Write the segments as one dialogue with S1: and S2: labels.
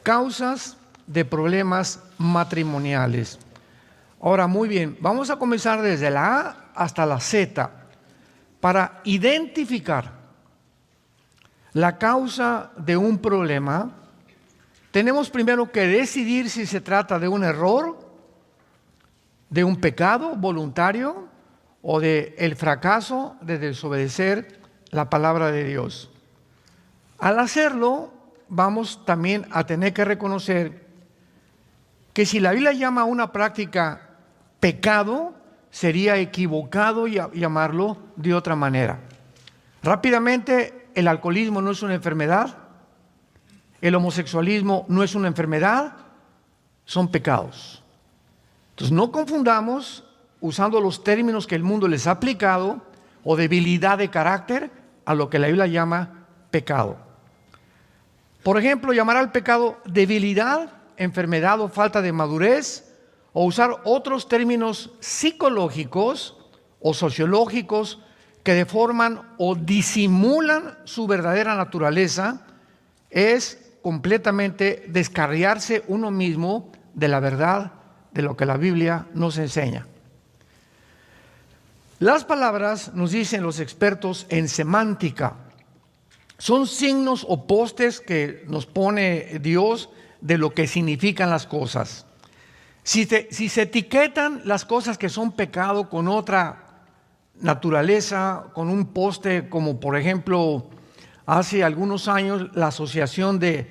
S1: Causas de problemas matrimoniales. Ahora, muy bien, vamos a comenzar desde la A hasta la Z para identificar la causa de un problema. Tenemos primero que decidir si se trata de un error, de un pecado voluntario o de el fracaso de desobedecer la palabra de Dios. Al hacerlo, vamos también a tener que reconocer que si la Biblia llama a una práctica pecado, sería equivocado llamarlo de otra manera. Rápidamente, el alcoholismo no es una enfermedad, el homosexualismo no es una enfermedad, son pecados. Entonces no confundamos usando los términos que el mundo les ha aplicado o debilidad de carácter a lo que la Biblia llama pecado. Por ejemplo, llamar al pecado debilidad, enfermedad o falta de madurez, o usar otros términos psicológicos o sociológicos que deforman o disimulan su verdadera naturaleza, es completamente descarriarse uno mismo de la verdad de lo que la Biblia nos enseña. Las palabras, nos dicen los expertos en semántica, son signos o postes que nos pone Dios de lo que significan las cosas. Si se etiquetan las cosas que son pecado con otra naturaleza, con un poste como por ejemplo hace algunos años la Asociación de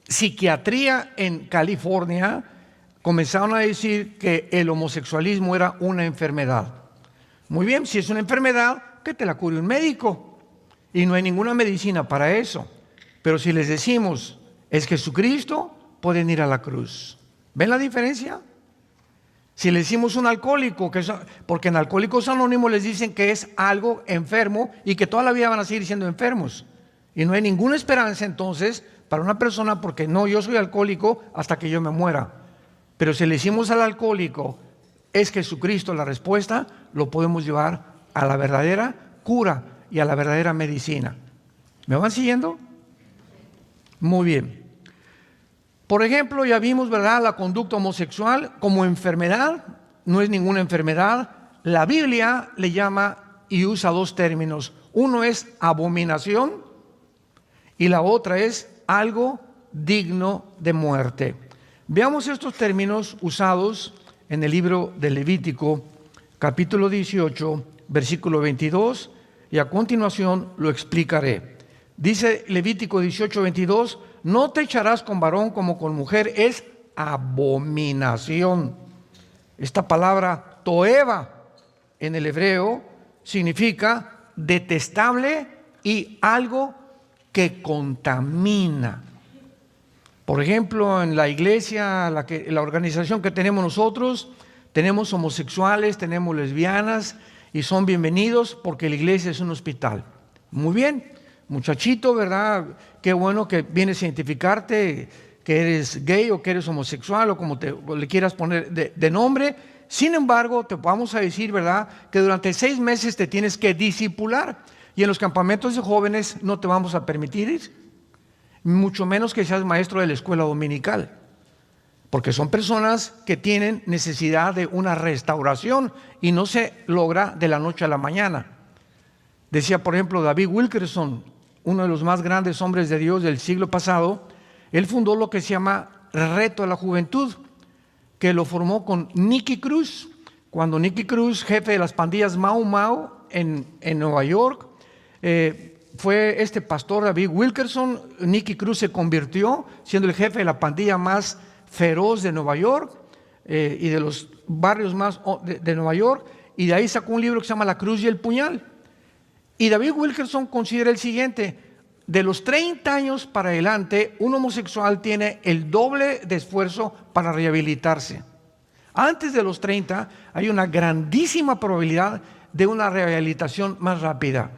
S1: Psiquiatría en California comenzaron a decir que el homosexualismo era una enfermedad. Muy bien, si es una enfermedad, que te la cure un médico. Y no hay ninguna medicina para eso. Pero si les decimos, es Jesucristo, pueden ir a la cruz. ¿Ven la diferencia? Si le decimos un alcohólico, porque en Alcohólicos Anónimos les dicen que es algo enfermo y que toda la vida van a seguir siendo enfermos. Y no hay ninguna esperanza entonces para una persona porque no, yo soy alcohólico hasta que yo me muera. Pero si le decimos al alcohólico, es Jesucristo la respuesta, lo podemos llevar a la verdadera cura y a la verdadera medicina. ¿Me van siguiendo? Muy bien. Por ejemplo, ya vimos, ¿verdad?, la conducta homosexual como enfermedad. No es ninguna enfermedad. La Biblia le llama y usa dos términos. Uno es abominación y la otra es algo digno de muerte. Veamos estos términos usados en el libro de Levítico, capítulo 18, versículo 22, y a continuación lo explicaré. Dice Levítico 18, 22, no te echarás con varón como con mujer, es abominación. Esta palabra toeva en el hebreo significa detestable y algo que contamina. Por ejemplo, en la iglesia, la organización que tenemos nosotros, tenemos homosexuales, tenemos lesbianas y son bienvenidos porque la iglesia es un hospital. Muy bien, muchachito, ¿verdad? Qué bueno que vienes a identificarte, que eres gay o que eres homosexual o como le quieras poner de nombre. Sin embargo, te vamos a decir, ¿verdad?, que durante 6 meses te tienes que discipular y en los campamentos de jóvenes no te vamos a permitir ir. Mucho menos que seas maestro de la escuela dominical, porque son personas que tienen necesidad de una restauración y no se logra de la noche a la mañana. Decía, por ejemplo, David Wilkerson, uno de los más grandes hombres de Dios del siglo pasado, él fundó lo que se llama Reto a la Juventud, que lo formó con Nicky Cruz, cuando Nicky Cruz, jefe de las pandillas Mau Mau en Nueva York, fue este pastor David Wilkerson. Nicky Cruz se convirtió siendo el jefe de la pandilla más feroz de Nueva York y de los barrios más de Nueva York, y de ahí sacó un libro que se llama La Cruz y el Puñal. Y David Wilkerson considera el siguiente: de los 30 años para adelante, un homosexual tiene el doble de esfuerzo para rehabilitarse. Antes de los 30 hay una grandísima probabilidad de una rehabilitación más rápida.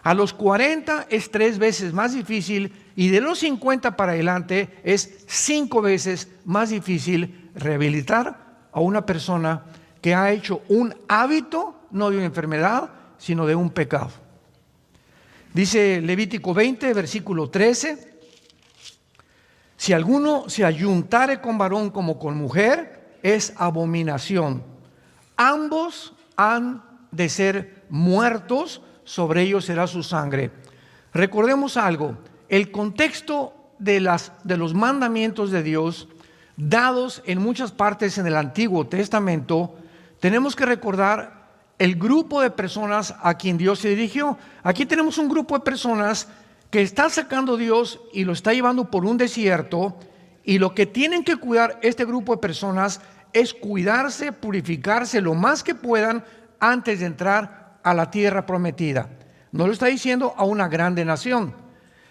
S1: A los 40 es 3 veces más difícil y de los 50 para adelante es 5 veces más difícil rehabilitar a una persona que ha hecho un hábito, no de una enfermedad, sino de un pecado. Dice Levítico 20, versículo 13, Si alguno se ayuntare con varón como con mujer, es abominación. Ambos han de ser muertos, sobre ellos será su sangre. Recordemos algo, el contexto de los mandamientos de Dios, dados en muchas partes en el Antiguo Testamento, tenemos que recordar el grupo de personas a quien Dios se dirigió. Aquí tenemos un grupo de personas que está sacando Dios y lo está llevando por un desierto, y lo que tienen que cuidar este grupo de personas es cuidarse, purificarse lo más que puedan antes de entrar a la tierra prometida. No lo está diciendo a una grande nación.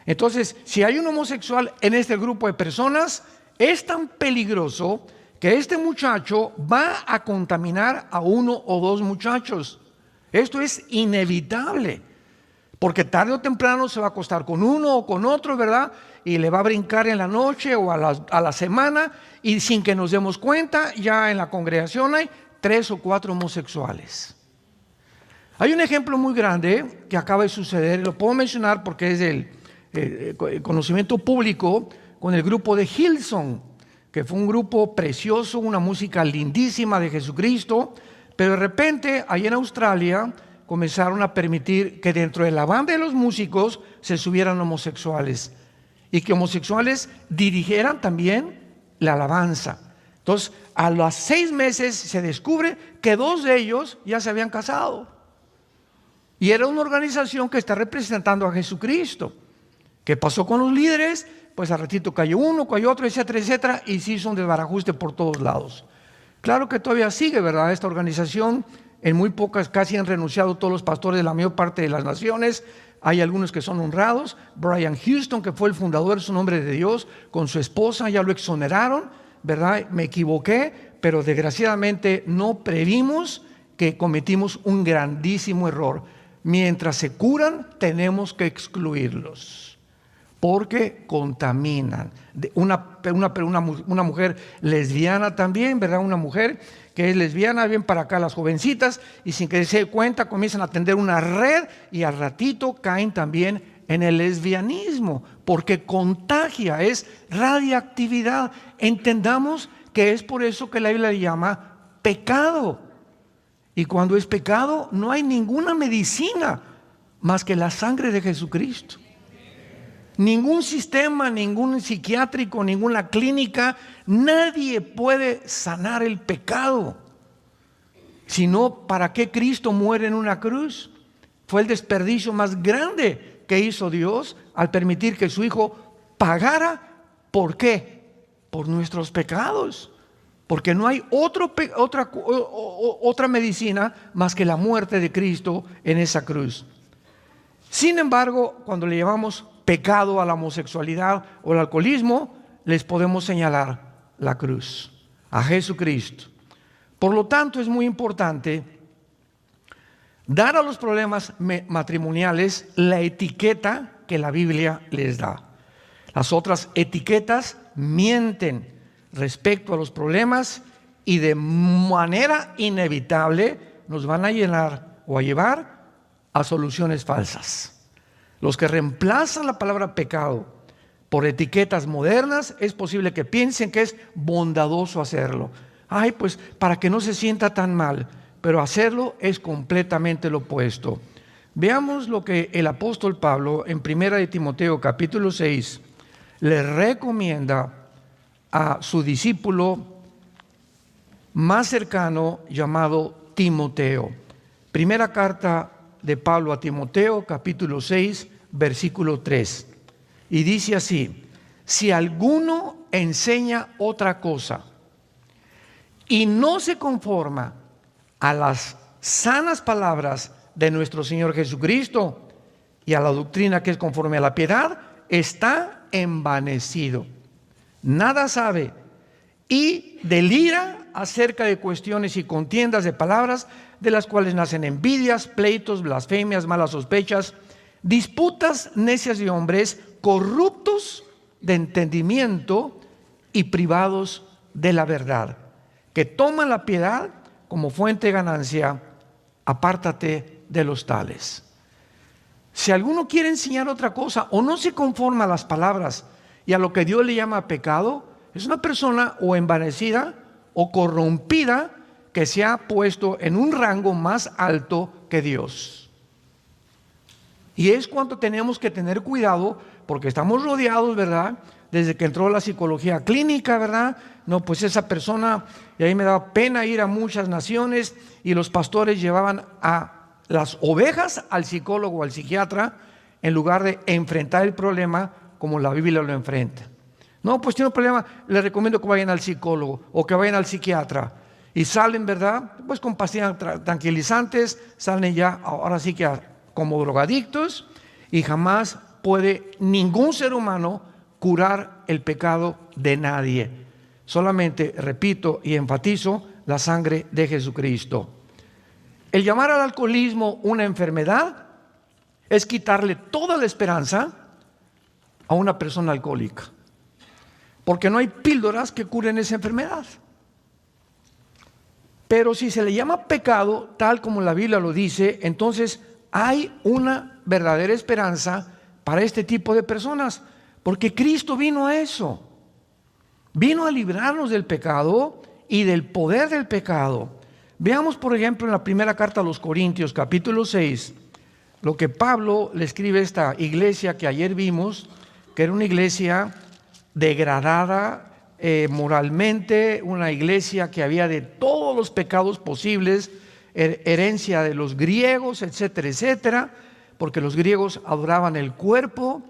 S1: Entonces, si hay un homosexual en este grupo de personas, es tan peligroso que este muchacho va a contaminar a uno o dos muchachos. Esto es inevitable, porque tarde o temprano se va a acostar con uno o con otro, ¿verdad? Y le va a brincar en la noche o a la semana, y sin que nos demos cuenta, ya en la congregación hay 3 o 4 homosexuales. Hay un ejemplo muy grande que acaba de suceder, y lo puedo mencionar porque es del conocimiento público, con el grupo de Hillsong, que fue un grupo precioso, una música lindísima de Jesucristo, pero de repente, allá en Australia, comenzaron a permitir que dentro de la banda de los músicos se subieran homosexuales, y que homosexuales dirigieran también la alabanza. Entonces, a los 6 meses se descubre que 2 de ellos ya se habían casado, y era una organización que está representando a Jesucristo. ¿Qué pasó con los líderes? Pues al ratito cayó uno, cayó otro, etcétera, etcétera, y se hizo un desbarajuste por todos lados. Claro que todavía sigue, ¿verdad?, esta organización. En muy pocas, casi han renunciado todos los pastores de la mayor parte de las naciones. Hay algunos que son honrados. Brian Houston, que fue el fundador, es un hombre de Dios, con su esposa, ya lo exoneraron, ¿verdad? Me equivoqué, pero desgraciadamente no previmos que cometimos un grandísimo error. Mientras se curan, tenemos que excluirlos, porque contaminan. Una mujer lesbiana también, ¿verdad? Una mujer que es lesbiana, bien para acá las jovencitas, y sin que se dé cuenta comienzan a tender una red, y al ratito caen también en el lesbianismo, porque contagia, es radiactividad. Entendamos que es por eso que la Biblia le llama pecado. Y cuando es pecado, no hay ninguna medicina más que la sangre de Jesucristo. Ningún sistema, ningún psiquiátrico, ninguna clínica, nadie puede sanar el pecado. Sino, ¿para qué Cristo muere en una cruz? Fue el desperdicio más grande que hizo Dios al permitir que su Hijo pagara. ¿Por qué? Por nuestros pecados. Porque no hay otra medicina más que la muerte de Cristo en esa cruz. Sin embargo, cuando le llamamos pecado a la homosexualidad o al alcoholismo, les podemos señalar la cruz, a Jesucristo. Por lo tanto, es muy importante dar a los problemas matrimoniales la etiqueta que la Biblia les da. Las otras etiquetas mienten respecto a los problemas, y de manera inevitable nos van a llevar a soluciones falsas. Los que reemplazan la palabra pecado por etiquetas modernas, es posible que piensen que es bondadoso hacerlo. Ay, pues para que no se sienta tan mal, pero hacerlo es completamente lo opuesto. Veamos lo que el apóstol Pablo en 1 de Timoteo capítulo 6 le recomienda a su discípulo más cercano llamado Timoteo. Primera carta de Pablo a Timoteo, capítulo 6, versículo 3. Y dice así: si alguno enseña otra cosa y no se conforma a las sanas palabras de nuestro Señor Jesucristo y a la doctrina que es conforme a la piedad, está envanecido. Nada sabe y delira acerca de cuestiones y contiendas de palabras, de las cuales nacen envidias, pleitos, blasfemias, malas sospechas, disputas necias de hombres, corruptos de entendimiento y privados de la verdad, que toman la piedad como fuente de ganancia. Apártate de los tales. Si alguno quiere enseñar otra cosa o no se conforma a las palabras y a lo que Dios le llama pecado, es una persona o envanecida o corrompida que se ha puesto en un rango más alto que Dios. Y es cuando tenemos que tener cuidado, porque estamos rodeados, ¿verdad?, desde que entró la psicología clínica, ¿verdad? No, pues esa persona, y ahí me daba pena ir a muchas naciones y los pastores llevaban a las ovejas al psicólogo o al psiquiatra en lugar de enfrentar el problema como la Biblia lo enfrenta. No, pues tiene un problema, les recomiendo que vayan al psicólogo o que vayan al psiquiatra. Y salen, ¿verdad?, pues con pastillas tranquilizantes, salen ya, ahora sí que como drogadictos, y jamás puede ningún ser humano curar el pecado de nadie. Solamente, repito y enfatizo, la sangre de Jesucristo. El llamar al alcoholismo una enfermedad es quitarle toda la esperanza a una persona alcohólica, porque no hay píldoras que curen esa enfermedad. Pero si se le llama pecado, tal como la Biblia lo dice, entonces hay una verdadera esperanza para este tipo de personas, porque Cristo vino a eso. Vino a librarnos del pecado y del poder del pecado. Veamos, por ejemplo, en la primera carta a los Corintios, capítulo 6, lo que Pablo le escribe a esta iglesia que ayer vimos, que era una iglesia degradada moralmente, una iglesia que había de todos los pecados posibles, herencia de los griegos, etcétera, etcétera, porque los griegos adoraban el cuerpo.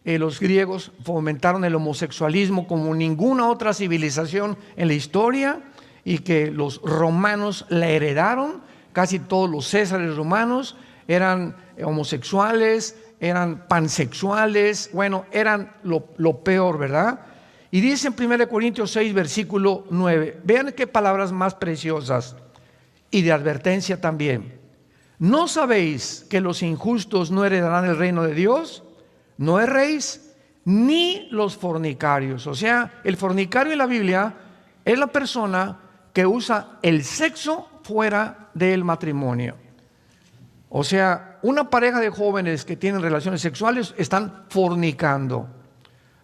S1: Los griegos fomentaron el homosexualismo como ninguna otra civilización en la historia, y que los romanos la heredaron. Casi todos los césares romanos eran homosexuales, eran pansexuales, bueno, eran lo peor, ¿verdad? Y dice en 1 Corintios 6, versículo 9, vean qué palabras más preciosas y de advertencia también. ¿No sabéis que los injustos no heredarán el reino de Dios? No erréis, ni los fornicarios. O sea, el fornicario en la Biblia es la persona que usa el sexo fuera del matrimonio. O sea, una pareja de jóvenes que tienen relaciones sexuales están fornicando.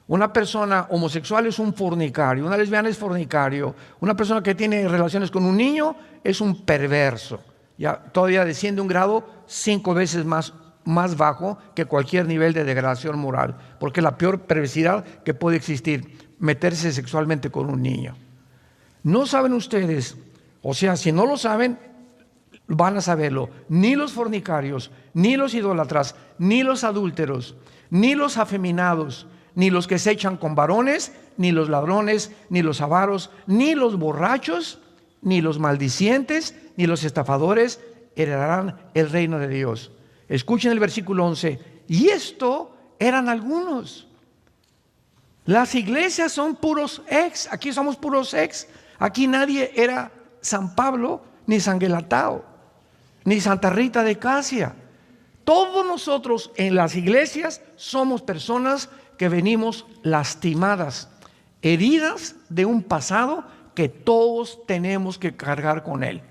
S1: Una persona homosexual es un fornicario, una lesbiana es fornicario, una persona que tiene relaciones con un niño es un perverso. Ya todavía desciende un grado 5 veces más bajo que cualquier nivel de degradación moral, porque es la peor perversidad que puede existir, meterse sexualmente con un niño. ¿No saben ustedes? O sea, si no lo saben, van a saberlo. Ni los fornicarios, ni los idólatras, ni los adúlteros, ni los afeminados, ni los que se echan con varones, ni los ladrones, ni los avaros, ni los borrachos, ni los maldicientes, ni los estafadores heredarán el reino de Dios. Escuchen el versículo 11. Y esto eran algunos. Las iglesias son puros ex. Aquí somos puros ex. Aquí nadie era San Pablo, ni San Gelatao, ni Santa Rita de Casia. Todos nosotros en las iglesias somos personas que venimos lastimadas, heridas de un pasado que todos tenemos que cargar con él,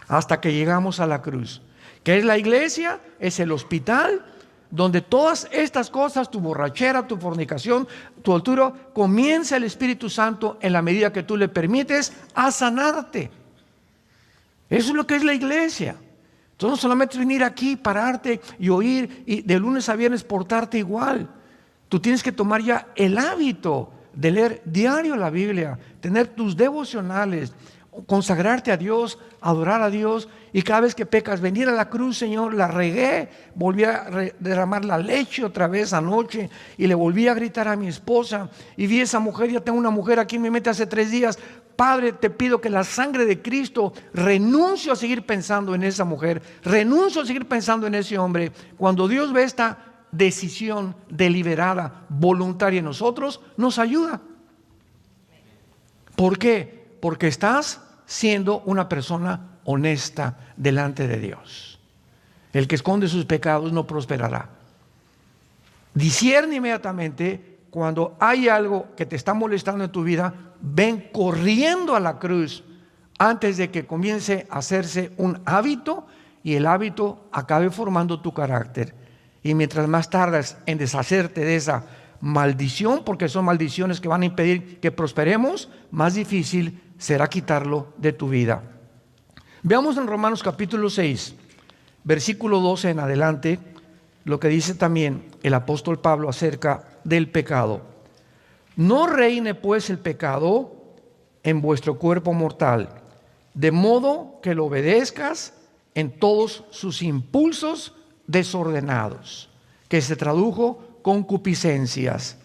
S1: hasta que llegamos a la cruz. ¿Qué es la iglesia? Es el hospital donde todas estas cosas, tu borrachera, tu fornicación, tu altura, comienza el Espíritu Santo en la medida que tú le permites a sanarte. Eso es lo que es la iglesia. Entonces no solamente venir aquí, pararte y oír y de lunes a viernes portarte igual. Tú tienes que tomar ya el hábito de leer diario la Biblia, tener tus devocionales, consagrarte a Dios, adorar a Dios, y cada vez que pecas, venir a la cruz, Señor, la regué, volví a derramar la leche otra vez anoche, y le volví a gritar a mi esposa, y vi a esa mujer, ya tengo una mujer aquí en mi mente hace 3 días, Padre, te pido que la sangre de Cristo, renuncio a seguir pensando en esa mujer, renuncio a seguir pensando en ese hombre. Cuando Dios ve esta decisión deliberada, voluntaria en nosotros, nos ayuda. ¿Por qué? Porque estás siendo una persona honesta delante de Dios. El que esconde sus pecados no prosperará. Discierne inmediatamente cuando hay algo que te está molestando en tu vida, ven corriendo a la cruz antes de que comience a hacerse un hábito y el hábito acabe formando tu carácter. Y mientras más tardas en deshacerte de esa maldición, porque son maldiciones que van a impedir que prosperemos, más difícil será quitarlo de tu vida. Veamos en Romanos capítulo 6, versículo 12 en adelante, lo que dice también el apóstol Pablo acerca del pecado. No reine pues el pecado en vuestro cuerpo mortal, de modo que lo obedezcas en todos sus impulsos desordenados, que se tradujo concupiscencias.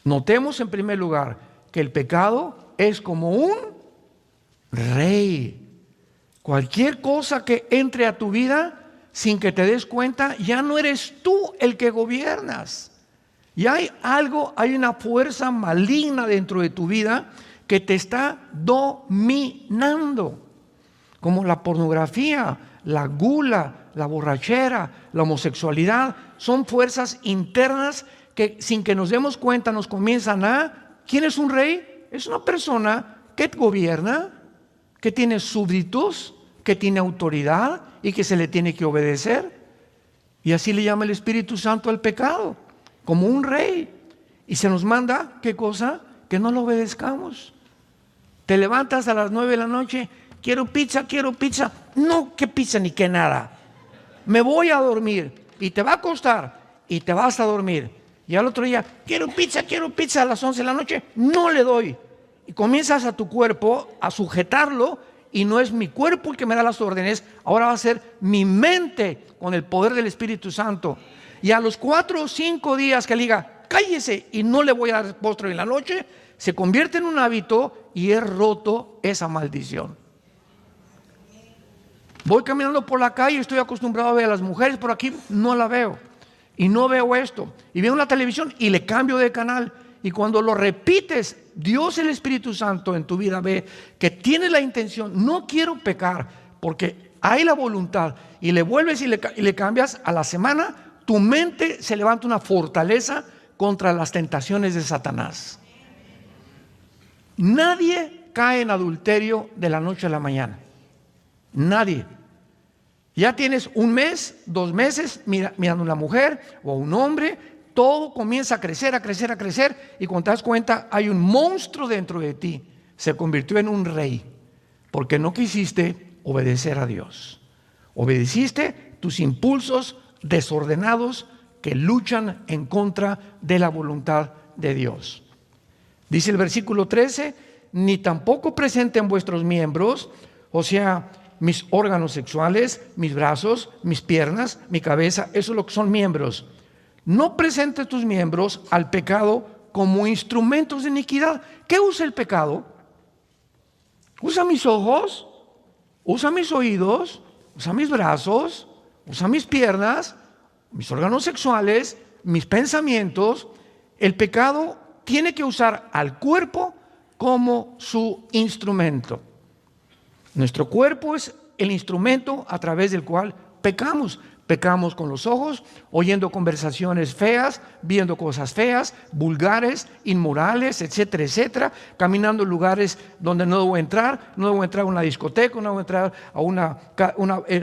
S1: Notemos en primer lugar que el pecado es como un rey. Cualquier cosa que entre a tu vida sin que te des cuenta, ya no eres tú el que gobiernas. Y hay una fuerza maligna dentro de tu vida que te está dominando, como la pornografía, la gula, la borrachera, la homosexualidad. Son fuerzas internas que sin que nos demos cuenta nos comienzan a... ¿Quién es un rey? Es una persona que gobierna, que tiene súbditos, que tiene autoridad y que se le tiene que obedecer. Y así le llama el Espíritu Santo al pecado, como un rey. Y se nos manda, ¿qué cosa? Que no lo obedezcamos. Te levantas a las 9 de la noche, quiero pizza. No, qué pizza ni qué nada. Me voy a dormir. Y te va a acostar y te vas a dormir. Y al otro día, quiero pizza a las 11 de la noche, no le doy. Y comienzas a tu cuerpo a sujetarlo, y no es mi cuerpo el que me da las órdenes, ahora va a ser mi mente con el poder del Espíritu Santo. Y a los 4 o 5 días que le diga, cállese y no le voy a dar postre en la noche, se convierte en un hábito y he roto esa maldición. Voy caminando por la calle, estoy acostumbrado a ver a las mujeres, por aquí no la veo. Y no veo esto. Y veo la televisión y le cambio de canal. Y cuando lo repites, Dios, el Espíritu Santo en tu vida ve que tienes la intención, no quiero pecar, porque hay la voluntad, y le vuelves y le cambias, a la semana tu mente se levanta una fortaleza contra las tentaciones de Satanás. Nadie cae en adulterio de la noche a la mañana. Nadie. Ya tienes 1 mes, 2 meses mirando a una mujer o a un hombre, todo comienza a crecer, y cuando te das cuenta hay un monstruo dentro de ti. Se convirtió en un rey porque no quisiste obedecer a Dios. Obedeciste tus impulsos desordenados que luchan en contra de la voluntad de Dios. Dice el versículo 13, ni tampoco presenten vuestros miembros, o sea, mis órganos sexuales, mis brazos, mis piernas, mi cabeza, eso es lo que son miembros. No presentes tus miembros al pecado como instrumentos de iniquidad. ¿Qué usa el pecado? Usa mis ojos, usa mis oídos, usa mis brazos, usa mis piernas, mis órganos sexuales, mis pensamientos. El pecado tiene que usar al cuerpo como su instrumento. Nuestro cuerpo es el instrumento a través del cual pecamos. Pecamos con los ojos, oyendo conversaciones feas, viendo cosas feas, vulgares, inmorales, etcétera, etcétera. Caminando en lugares donde no debo entrar. No debo entrar a una discoteca, no debo entrar a una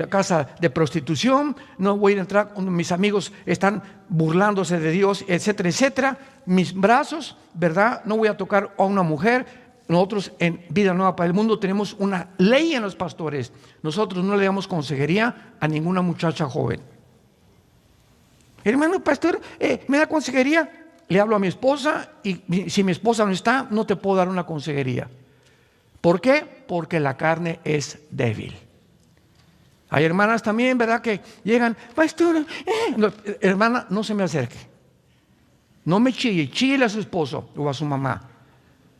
S1: casa de prostitución. No voy a entrar cuando mis amigos están burlándose de Dios, etcétera, etcétera. Mis brazos, ¿verdad? No voy a tocar a una mujer. Nosotros en Vida Nueva para el Mundo tenemos una ley en los pastores. Nosotros no le damos consejería a ninguna muchacha joven. Hermano pastor, ¿me da consejería? Le hablo a mi esposa y si mi esposa no está, no te puedo dar una consejería. ¿Por qué? Porque la carne es débil. Hay hermanas también, ¿verdad? Que llegan, pastor, no, hermana, no se me acerque. No me chille, chille a su esposo o a su mamá.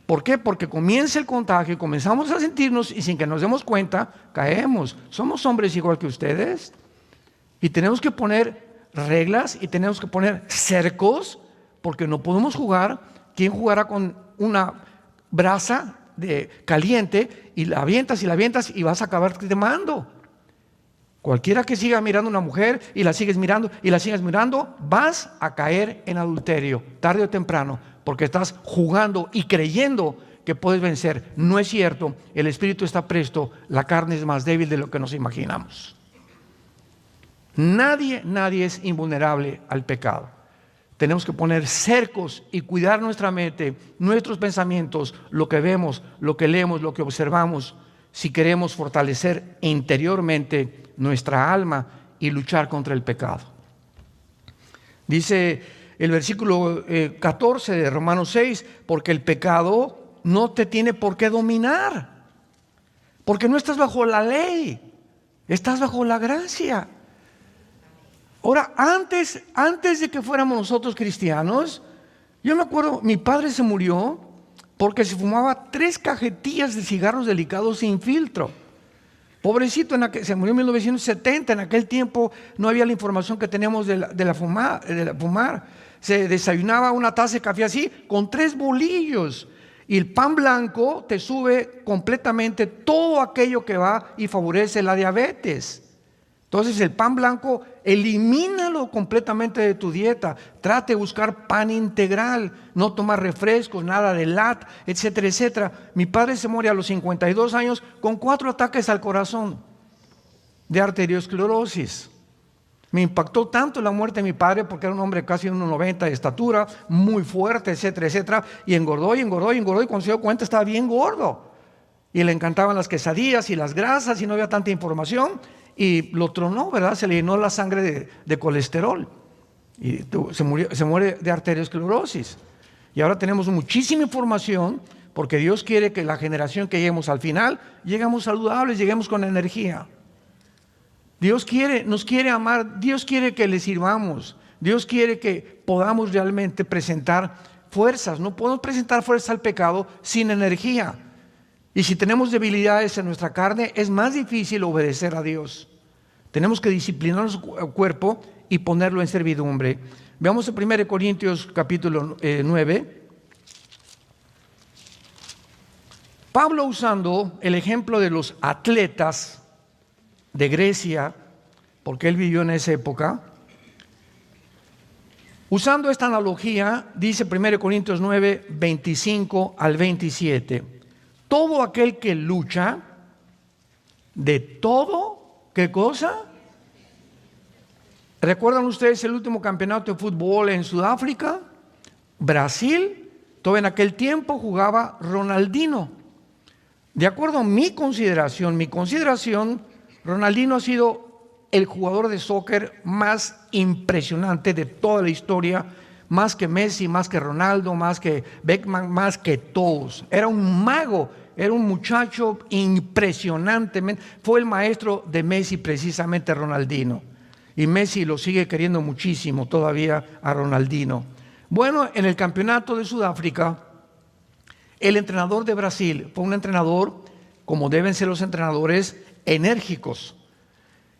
S1: ¿Por qué? Porque comienza el contagio, comenzamos a sentirnos y sin que nos demos cuenta, caemos. Somos hombres igual que ustedes y tenemos que poner reglas y tenemos que poner cercos porque no podemos jugar. ¿Quién jugará con una brasa caliente y la avientas y vas a acabar quemando? Cualquiera que siga mirando a una mujer y la sigues mirando vas a caer en adulterio tarde o temprano. Porque estás jugando y creyendo que puedes vencer. No es cierto, el espíritu está presto, la carne es más débil de lo que nos imaginamos. Nadie es invulnerable al pecado. Tenemos que poner cercos y cuidar nuestra mente, nuestros pensamientos, lo que vemos, lo que leemos, lo que observamos, si queremos fortalecer interiormente nuestra alma y luchar contra el pecado. Dice el versículo 14 de Romanos 6, porque el pecado no te tiene por qué dominar, porque no estás bajo la ley, estás bajo la gracia. Ahora, antes de que fuéramos nosotros cristianos, yo me acuerdo, mi padre se murió porque se fumaba 3 cajetillas de cigarros delicados sin filtro. Pobrecito, se murió en 1970, en aquel tiempo no había la información que teníamos de la fumar. Se desayunaba una taza de café así, con 3 bolillos. Y el pan blanco te sube completamente todo aquello que va y favorece la diabetes. Entonces el pan blanco, elimínalo completamente de tu dieta. Trate de buscar pan integral, no tomar refrescos, nada de lat, etcétera, etcétera. Mi padre se muere a los 52 años con 4 ataques al corazón de arteriosclerosis. Me impactó tanto la muerte de mi padre porque era un hombre casi 1,90 de estatura, muy fuerte, etcétera, etcétera. Y engordó, y cuando se dio cuenta estaba bien gordo. Y le encantaban las quesadillas y las grasas y no había tanta información. Y lo tronó, ¿verdad? Se le llenó la sangre de colesterol y se muere de arteriosclerosis. Y ahora tenemos muchísima información porque Dios quiere que la generación que lleguemos al final, lleguemos saludables, lleguemos con energía. Dios nos quiere amar, Dios quiere que le sirvamos, Dios quiere que podamos realmente presentar fuerzas. No podemos presentar fuerza al pecado sin energía. Y si tenemos debilidades en nuestra carne, es más difícil obedecer a Dios. Tenemos que disciplinar nuestro cuerpo y ponerlo en servidumbre. Veamos en 1 Corintios capítulo 9. Pablo, usando el ejemplo de los atletas de Grecia, porque él vivió en esa época, usando esta analogía, dice 1 Corintios 9, 25 al 27. Todo aquel que lucha, de todo, ¿qué cosa? ¿Recuerdan ustedes el último campeonato de fútbol en Sudáfrica? Brasil, todo en aquel tiempo jugaba Ronaldinho. De acuerdo a mi consideración, Ronaldinho ha sido el jugador de soccer más impresionante de toda la historia, más que Messi, más que Ronaldo, más que Beckham, más que todos. Era un mago, era un muchacho impresionantemente. Fue el maestro de Messi precisamente, Ronaldinho. Y Messi lo sigue queriendo muchísimo todavía a Ronaldinho. Bueno, en el campeonato de Sudáfrica, el entrenador de Brasil fue un entrenador, como deben ser los entrenadores, enérgicos.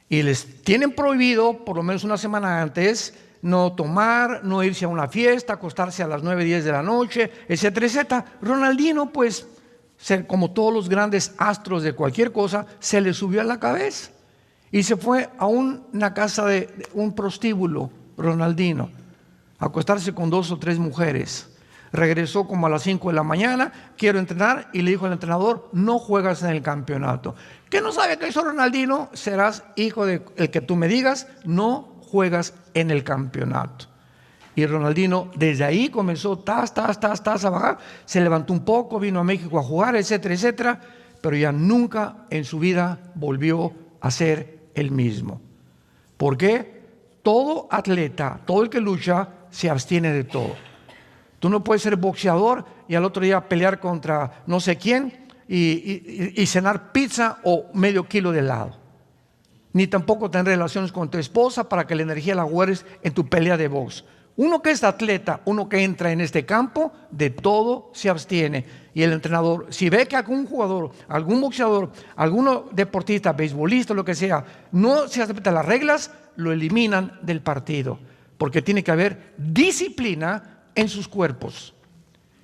S1: Y les tienen prohibido, por lo menos una semana antes, no tomar, no irse a una fiesta, acostarse a las 9, 10 de la noche, etcétera, etcétera. Ronaldinho, pues, como todos los grandes astros de cualquier cosa, se le subió a la cabeza y se fue a una casa de un prostíbulo, Ronaldinho, a acostarse con 2 o 3 mujeres. Regresó como a las 5 de la mañana, quiero entrenar, y le dijo al entrenador, no juegas en el campeonato. ¿Qué no sabe qué hizo Ronaldinho? Serás hijo de el que tú me digas, no juegas en el campeonato. Y Ronaldinho desde ahí comenzó a bajar, se levantó un poco, vino a México a jugar, etcétera, etcétera, pero ya nunca en su vida volvió a ser el mismo. ¿Por qué? Todo atleta, todo el que lucha, se abstiene de todo. Tú no puedes ser boxeador y al otro día pelear contra no sé quién y cenar pizza o medio kilo de helado. Ni tampoco tener relaciones con tu esposa para que la energía la guardes en tu pelea de box. Uno que es atleta, uno que entra en este campo, de todo se abstiene. Y el entrenador, si ve que algún jugador, algún boxeador, algún deportista, beisbolista, lo que sea, no se acepta las reglas, lo eliminan del partido. Porque tiene que haber disciplina en sus cuerpos.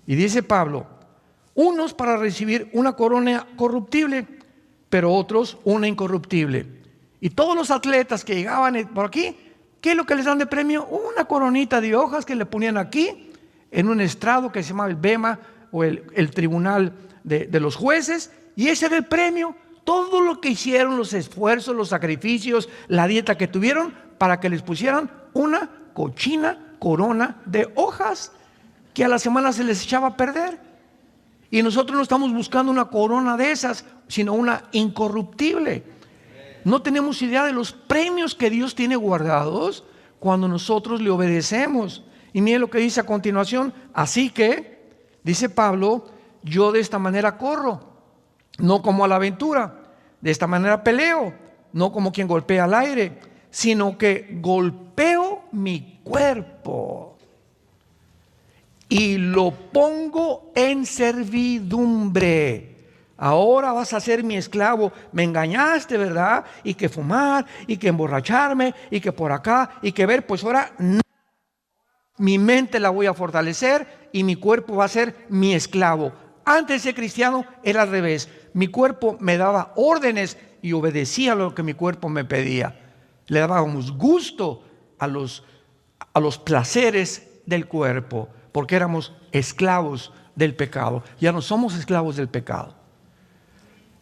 S1: Y dice Pablo, unos para recibir una corona corruptible, pero otros una incorruptible. Y todos los atletas que llegaban por aquí, ¿qué es lo que les dan de premio? Una coronita de hojas que le ponían aquí, en un estrado que se llamaba el bema, o el tribunal de los jueces, y ese era el premio. Todo lo que hicieron, los esfuerzos, los sacrificios, la dieta que tuvieron, para que les pusieran una cochina corona de hojas que a la semana se les echaba a perder. Y nosotros no estamos buscando una corona de esas, sino una incorruptible. No tenemos idea de los premios que Dios tiene guardados cuando nosotros le obedecemos. Y miren lo que dice a continuación: así que, dice Pablo, yo de esta manera corro, no como a la aventura. De esta manera peleo, no como quien golpea al aire, sino que golpeo mi cuerpo y lo pongo en servidumbre. Ahora vas a ser mi esclavo. Me engañaste, ¿verdad? Y que fumar, y que emborracharme, y que por acá, y que ver, pues ahora no. Mi mente la voy a fortalecer y mi cuerpo va a ser mi esclavo. Antes de ser cristiano era al revés. Mi cuerpo me daba órdenes y obedecía lo que mi cuerpo me pedía. Le dábamos gusto a los placeres del cuerpo, porque éramos esclavos del pecado. Ya no somos esclavos del pecado.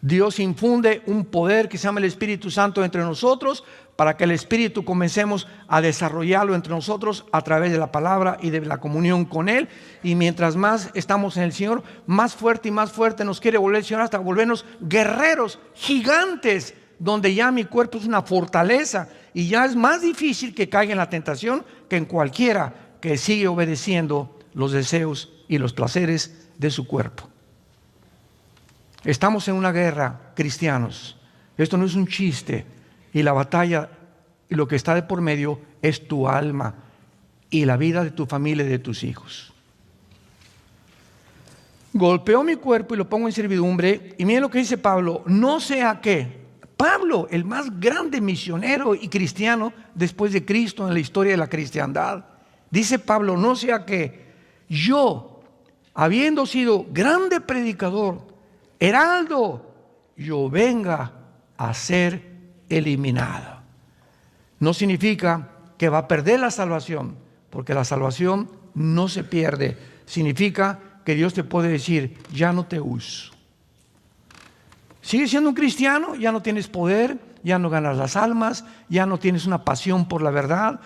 S1: Dios infunde un poder que se llama el Espíritu Santo entre nosotros, para que el Espíritu comencemos a desarrollarlo entre nosotros a través de la palabra y de la comunión con Él. Y mientras más estamos en el Señor, más fuerte y más fuerte nos quiere volver el Señor, hasta volvernos guerreros gigantes, donde ya mi cuerpo es una fortaleza y ya es más difícil que caiga en la tentación que en cualquiera que sigue obedeciendo los deseos y los placeres de su cuerpo. Estamos en una guerra, cristianos. Esto no es un chiste. Y la batalla y lo que está de por medio es tu alma y la vida de tu familia y de tus hijos. Golpeo mi cuerpo y lo pongo en servidumbre. Y miren lo que dice Pablo: no sea que Pablo, el más grande misionero y cristiano después de Cristo en la historia de la cristiandad, dice Pablo: no sea que yo, habiendo sido grande predicador, heraldo, yo venga a ser eliminado. No significa que va a perder la salvación, porque la salvación no se pierde. Significa que Dios te puede decir: ya no te uso. Sigues siendo un cristiano, ya no tienes poder, ya no ganas las almas, ya no tienes una pasión por la verdad,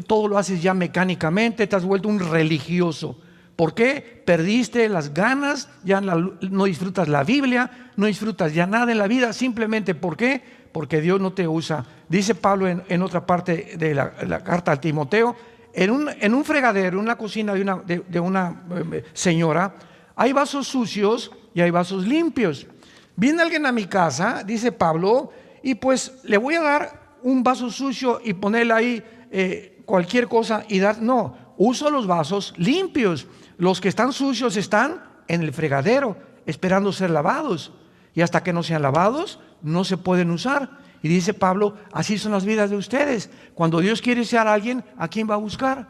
S1: todo lo haces ya mecánicamente, te has vuelto un religioso. ¿Por qué? Perdiste las ganas, ya no disfrutas la Biblia, no disfrutas ya nada en la vida. Simplemente, ¿por qué? Porque Dios no te usa. Dice Pablo en otra parte de la carta a Timoteo: en un fregadero, en una cocina de una señora, hay vasos sucios y hay vasos limpios. Viene alguien a mi casa, dice Pablo, y pues le voy a dar un vaso sucio y ponerle ahí cualquier cosa y dar. No, uso los vasos limpios. Los que están sucios están en el fregadero esperando ser lavados, y hasta que no sean lavados no se pueden usar. Y dice Pablo: así son las vidas de ustedes. Cuando Dios quiere usar a alguien, ¿a quién va a buscar?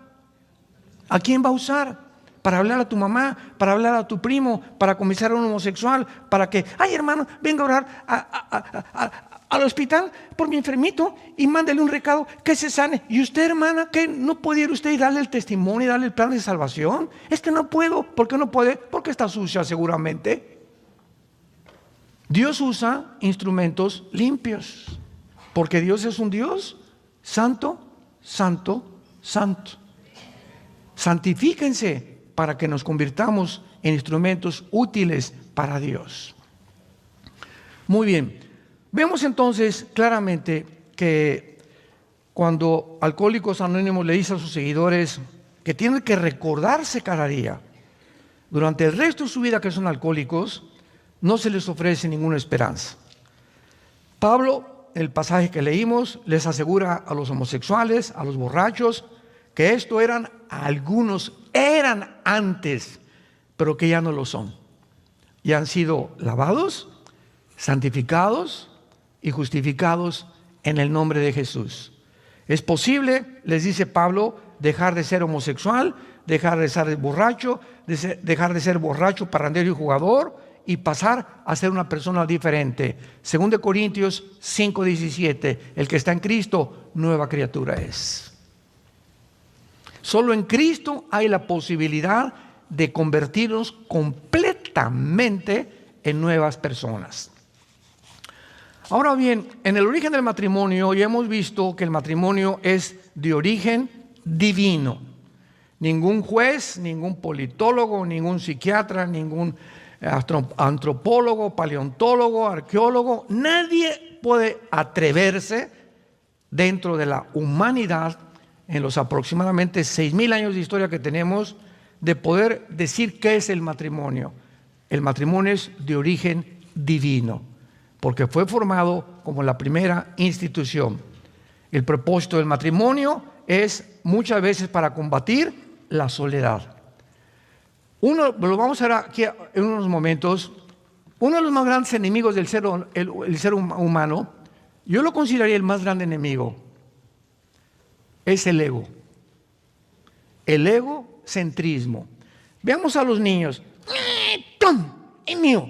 S1: ¿A quién va a usar? Para hablar a tu mamá, para hablar a tu primo, para convencer a un homosexual, para que, ay hermano, venga a orar al hospital por mi enfermito y mándele un recado que se sane. Y usted, hermana, ¿qué no puede ir usted y darle el testimonio y darle el plan de salvación? Es que no puedo. ¿Por qué no puede? Porque está sucia seguramente. Dios usa instrumentos limpios, porque Dios es un Dios santo, santo, santo. Santifíquense para que nos convirtamos en instrumentos útiles para Dios. Muy bien. Vemos entonces claramente que cuando Alcohólicos Anónimos le dice a sus seguidores que tienen que recordarse cada día durante el resto de su vida que son alcohólicos, no se les ofrece ninguna esperanza. Pablo, en el pasaje que leímos, les asegura a los homosexuales, a los borrachos, que esto eran antes, pero que ya no lo son. Ya han sido lavados, santificados y justificados en el nombre de Jesús. Es posible, les dice Pablo, dejar de ser homosexual, dejar de ser borracho, dejar de ser borracho, parrandero y jugador, y pasar a ser una persona diferente. 2 Corintios 5:17, el que está en Cristo, nueva criatura es. Solo en Cristo hay la posibilidad de convertirnos completamente en nuevas personas. Ahora bien, en el origen del matrimonio ya hemos visto que el matrimonio es de origen divino. Ningún juez, ningún politólogo, ningún psiquiatra, ningún antropólogo, paleontólogo, arqueólogo, nadie puede atreverse dentro de la humanidad, en los aproximadamente 6,000 años de historia que tenemos, de poder decir qué es el matrimonio. El matrimonio es de origen divino, porque fue formado como la primera institución. El propósito del matrimonio es muchas veces para combatir la soledad. Lo vamos a ver aquí en unos momentos. Uno de los más grandes enemigos del ser humano, yo lo consideraría el más grande enemigo, es el ego. El egocentrismo. Veamos a los niños. ¡Tom! ¡El mío!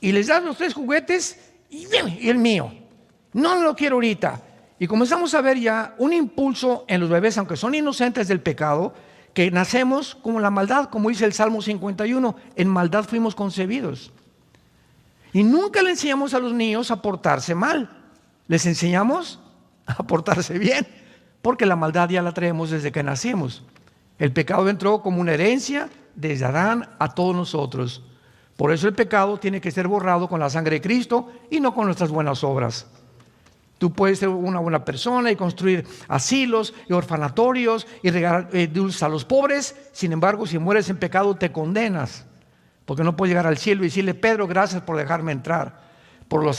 S1: Y les das los 3 juguetes y el mío. No lo quiero ahorita. Y comenzamos a ver ya un impulso en los bebés, aunque son inocentes del pecado, que nacemos como la maldad, como dice el Salmo 51, en maldad fuimos concebidos. Y nunca le enseñamos a los niños a portarse mal, les enseñamos a portarse bien, porque la maldad ya la traemos desde que nacimos. El pecado entró como una herencia desde Adán a todos nosotros. Por eso el pecado tiene que ser borrado con la sangre de Cristo y no con nuestras buenas obras. Tú puedes ser una buena persona y construir asilos y orfanatorios y regalar dulces a los pobres. Sin embargo, si mueres en pecado, te condenas. Porque no puedes llegar al cielo y decirle: Pedro, gracias por dejarme entrar.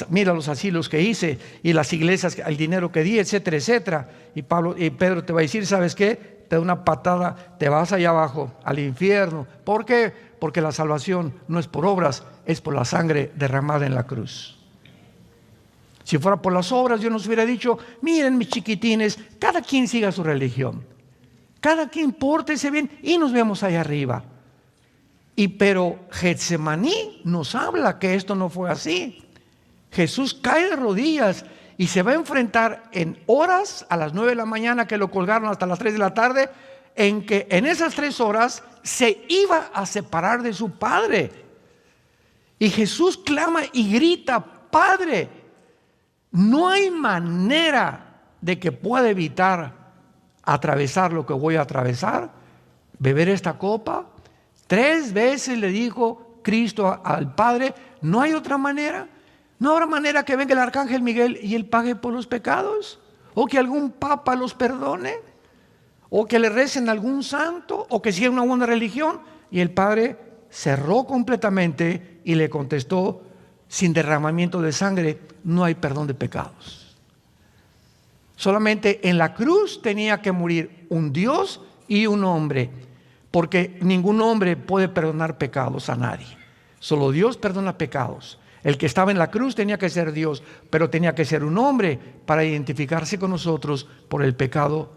S1: Mira los asilos que hice y las iglesias, el dinero que di, etcétera, etcétera. Y Pedro te va a decir: ¿sabes qué? Te da una patada, te vas allá abajo, al infierno. ¿Por qué? Porque la salvación no es por obras, es por la sangre derramada en la cruz. Si fuera por las obras, Dios nos hubiera dicho: miren, mis chiquitines, cada quien siga su religión, cada quien pórtese bien y nos vemos allá arriba. Pero Getsemaní nos habla que esto no fue así. Jesús cae de rodillas y se va a enfrentar en horas, a las 9 de la mañana que lo colgaron hasta las 3 de la tarde, en que en esas 3 horas se iba a separar de su Padre. Y Jesús clama y grita: Padre, no hay manera de que pueda evitar atravesar lo que voy a atravesar, beber esta copa. 3 veces le dijo Cristo al Padre: no hay otra manera. No habrá manera que venga el arcángel Miguel y él pague por los pecados, o que algún papa los perdone, o que le recen a algún santo, o que siga una buena religión. Y el Padre cerró completamente y le contestó: sin derramamiento de sangre no hay perdón de pecados. Solamente en la cruz tenía que morir un Dios y un hombre, porque ningún hombre puede perdonar pecados a nadie. Solo Dios perdona pecados. El que estaba en la cruz tenía que ser Dios, pero tenía que ser un hombre para identificarse con nosotros por el pecado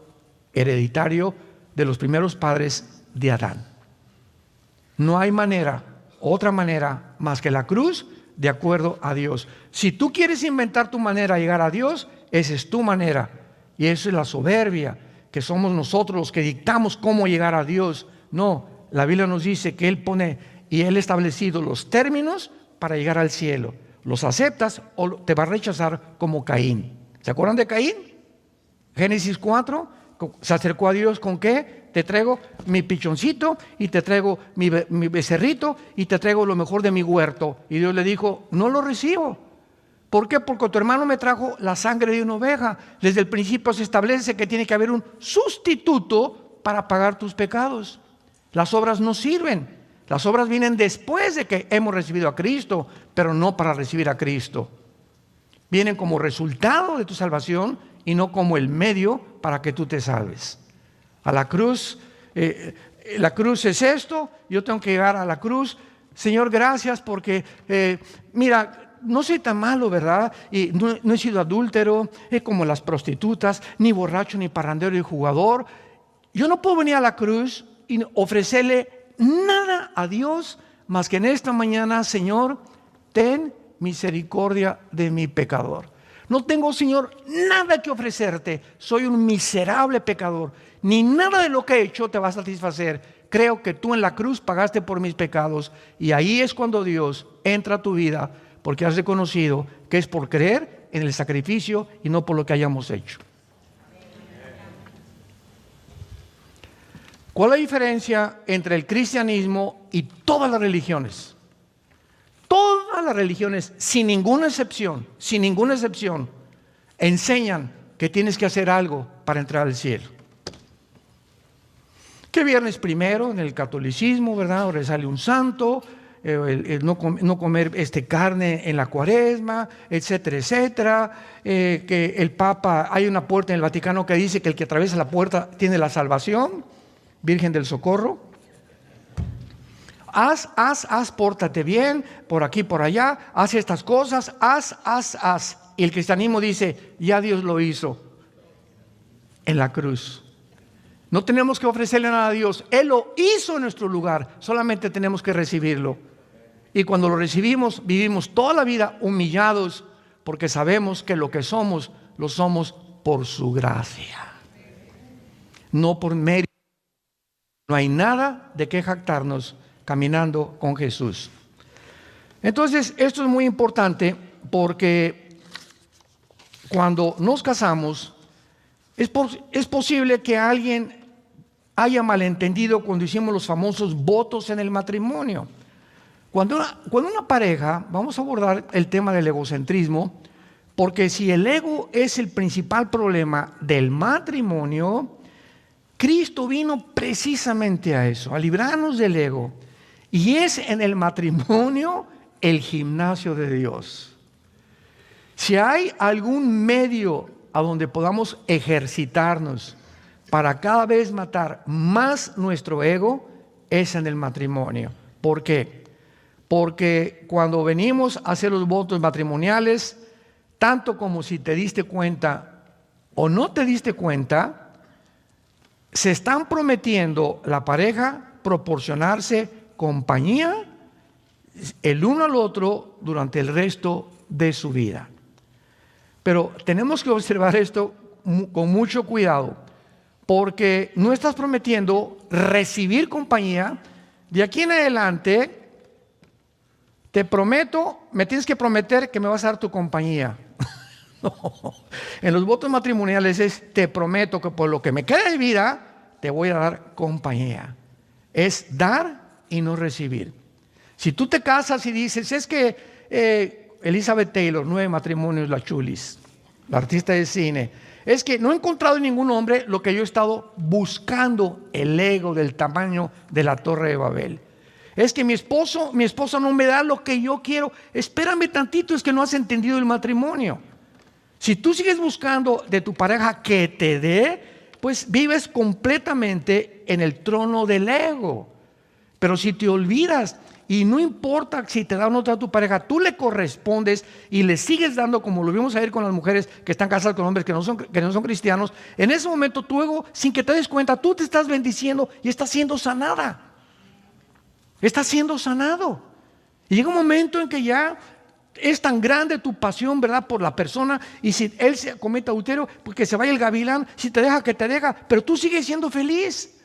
S1: hereditario de los primeros padres de Adán. No hay manera, otra manera más que la cruz, de acuerdo a Dios. Si tú quieres inventar tu manera de llegar a Dios, esa es tu manera. Y eso es la soberbia, que somos nosotros los que dictamos cómo llegar a Dios. No, la Biblia nos dice que Él pone y Él ha establecido los términos para llegar al cielo. ¿Los aceptas o te va a rechazar como Caín? ¿Se acuerdan de Caín? Génesis 4, se acercó a Dios ¿con qué? Te traigo mi pichoncito y te traigo mi becerrito y te traigo lo mejor de mi huerto. Y Dios le dijo: no lo recibo. ¿Por qué? Porque tu hermano me trajo la sangre de una oveja. Desde el principio se establece que tiene que haber un sustituto para pagar tus pecados. Las obras no sirven. Las obras vienen después de que hemos recibido a Cristo, pero no para recibir a Cristo. Vienen como resultado de tu salvación y no como el medio para que tú te salves. A la cruz, la cruz es esto, yo tengo que llegar a la cruz. Señor, gracias porque, mira, no soy tan malo, ¿verdad? Y no he sido adúltero, como las prostitutas, ni borracho, ni parrandero, ni jugador. Yo no puedo venir a la cruz y ofrecerle nada a Dios más que en esta mañana: Señor, ten misericordia de mi pecador. No tengo, Señor, nada que ofrecerte. Soy un miserable pecador. Ni nada de lo que he hecho te va a satisfacer. Creo que tú en la cruz pagaste por mis pecados. Y ahí es cuando Dios entra a tu vida, porque has reconocido que es por creer en el sacrificio y no por lo que hayamos hecho. ¿Cuál es la diferencia entre el cristianismo y todas las religiones? Todas las religiones, sin ninguna excepción, enseñan que tienes que hacer algo para entrar al cielo. Que viernes primero en el catolicismo, ¿verdad? Ahora sale un santo, el no comer carne en la cuaresma, etcétera, etcétera. Que el Papa, hay una puerta en el Vaticano que dice que el que atraviesa la puerta tiene la salvación. Virgen del Socorro. Haz, pórtate bien, por aquí, por allá, haz estas cosas, haz. Y el cristianismo dice, ya Dios lo hizo en la cruz. No tenemos que ofrecerle nada a Dios, Él lo hizo en nuestro lugar, solamente tenemos que recibirlo. Y cuando lo recibimos, vivimos toda la vida humillados, porque sabemos que lo que somos, lo somos por su gracia, no por mérito. No hay nada de qué jactarnos caminando con Jesús. Entonces, esto es muy importante porque cuando nos casamos, es posible que alguien haya malentendido cuando hicimos los famosos votos en el matrimonio. Cuando una pareja, vamos a abordar el tema del egocentrismo, porque si el ego es el principal problema del matrimonio, Cristo vino precisamente a eso, a librarnos del ego. Y es en el matrimonio el gimnasio de Dios. Si hay algún medio a donde podamos ejercitarnos para cada vez matar más nuestro ego, es en el matrimonio. ¿Por qué? Porque cuando venimos a hacer los votos matrimoniales, tanto como si te diste cuenta o no te diste cuenta, se están prometiendo la pareja proporcionarse compañía el uno al otro durante el resto de su vida. Pero tenemos que observar esto con mucho cuidado, porque no estás prometiendo recibir compañía. De aquí en adelante, te prometo, me tienes que prometer que me vas a dar tu compañía. No. En los votos matrimoniales es, te prometo que por lo que me queda de vida, te voy a dar compañía. Es dar y no recibir. Si tú te casas y dices, es que Elizabeth Taylor, 9 matrimonios, la chulis, la artista de cine, es que no he encontrado en ningún hombre lo que yo he estado buscando, el ego del tamaño de la Torre de Babel. Es que mi esposa no me da lo que yo quiero. Espérame tantito, es que no has entendido el matrimonio. Si tú sigues buscando de tu pareja que te dé, pues vives completamente en el trono del ego. Pero si te olvidas y no importa si te da o no te da tu pareja, tú le correspondes y le sigues dando, como lo vimos ayer con las mujeres que están casadas con hombres que no son cristianos, en ese momento tu ego, sin que te des cuenta, tú te estás bendiciendo y estás siendo sanada. Estás siendo sanado. Y llega un momento en que ya es tan grande tu pasión, ¿verdad?, por la persona, y si él se comete adulterio, pues que se vaya el gavilán, si te deja, que te deja, pero tú sigues siendo feliz,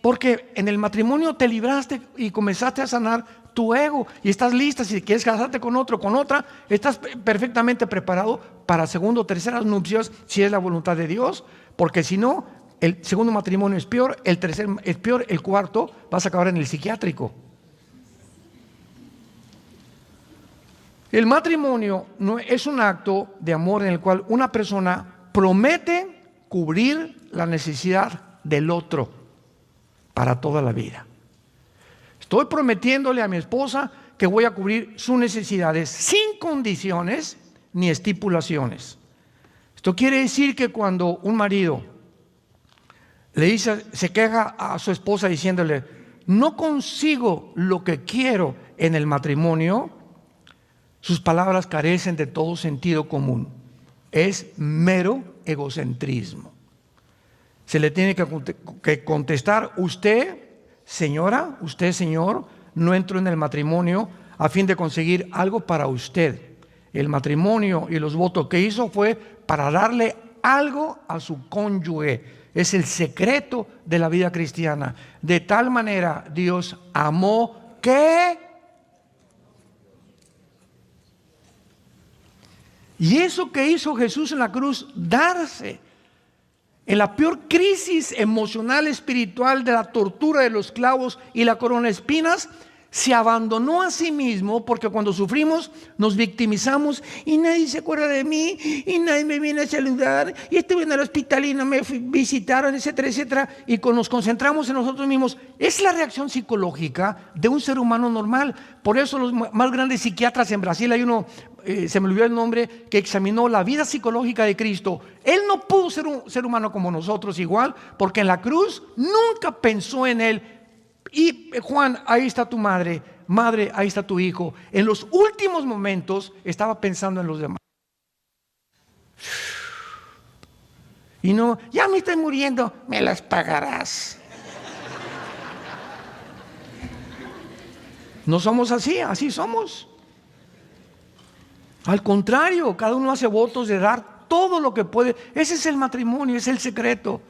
S1: porque en el matrimonio te libraste y comenzaste a sanar tu ego, y estás lista. Si quieres casarte con otro, con otra, estás perfectamente preparado para segundo o terceras nupcias, si es la voluntad de Dios, porque si no, el segundo matrimonio es peor, el tercer es peor, el cuarto vas a acabar en el psiquiátrico. El matrimonio no es un acto de amor en el cual una persona promete cubrir la necesidad del otro para toda la vida. Estoy prometiéndole a mi esposa que voy a cubrir sus necesidades sin condiciones ni estipulaciones. Esto quiere decir que cuando un marido le dice, se queja a su esposa diciéndole, no consigo lo que quiero en el matrimonio, sus palabras carecen de todo sentido común. Es mero egocentrismo. Se le tiene que contestar, usted, señora, usted, señor, no entró en el matrimonio a fin de conseguir algo para usted. El matrimonio y los votos que hizo fue para darle algo a su cónyuge. Es el secreto de la vida cristiana. De tal manera Dios amó que... Y eso que hizo Jesús en la cruz, darse. en la peor crisis emocional, espiritual de la tortura de los clavos y la corona de espinas, se abandonó a sí mismo, porque cuando sufrimos nos victimizamos y nadie se acuerda de mí y nadie me viene a saludar y estuve en el hospital y no me visitaron, etcétera, etcétera, y nos concentramos en nosotros mismos. Es la reacción psicológica de un ser humano normal. Por eso los más grandes psiquiatras en Brasil, hay uno, se me olvidó el nombre, que examinó la vida psicológica de Cristo. Él no pudo ser un ser humano como nosotros igual, porque en la cruz nunca pensó en él. Y Juan, ahí está tu madre, madre, ahí está tu hijo. En los últimos momentos estaba pensando en los demás. Y no, ya me estoy muriendo, me las pagarás. No somos así, así somos. Al contrario, cada uno hace votos de dar todo lo que puede. Ese es el matrimonio, es el secreto.